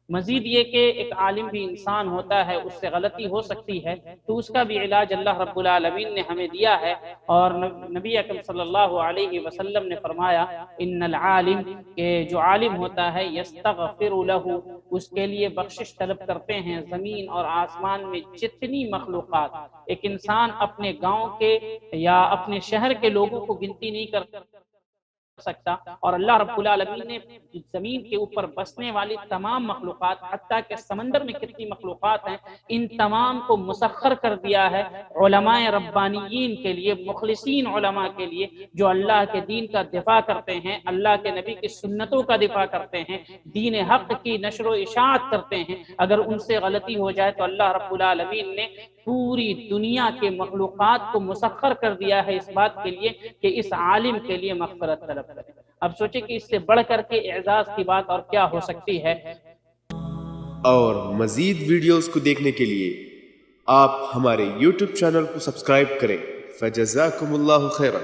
مزید یہ کہ ایک عالم بھی انسان ہوتا ہے، اس سے غلطی ہو سکتی ہے، تو اس کا بھی علاج اللہ رب العالمین نے ہمیں دیا ہے۔ اور نبی اکرم صلی اللہ علیہ وسلم نے فرمایا ان العالم، کہ جو عالم ہوتا ہے یستغفر لہ، اس کے لیے بخشش طلب کرتے ہیں زمین اور آسمان میں جتنی مخلوقات۔ ایک انسان اپنے گاؤں کے یا اپنے شہر کے لوگوں کو گنتی نہیں کر سکتا، اور اللہ رب العالمین نے زمین کے اوپر بسنے والی تمام مخلوقات، حتیٰ کہ سمندر میں کتنی مخلوقات ہیں، ان تمام کو مسخر کر دیا ہے علماء ربانیین کے لیے، مخلصین علماء کے لیے، جو اللہ کے دین کا دفاع کرتے ہیں، اللہ کے نبی کی سنتوں کا دفاع کرتے ہیں، دین حق کی نشر و اشاعت کرتے ہیں۔ اگر ان سے غلطی ہو جائے تو اللہ رب العالمین نے پوری دنیا کے مخلوقات کو مسخر کر دیا ہے اس بات کے لیے کہ اس عالم کے لیے مغفرت طلب کرے۔ اب سوچیں کہ اس سے بڑھ کر کے اعزاز کی بات اور کیا ہو سکتی ہے۔ اور مزید ویڈیوز کو دیکھنے کے لیے آپ ہمارے YouTube چینل کو سبسکرائب کریں۔ فجزاکم اللہ خیرا۔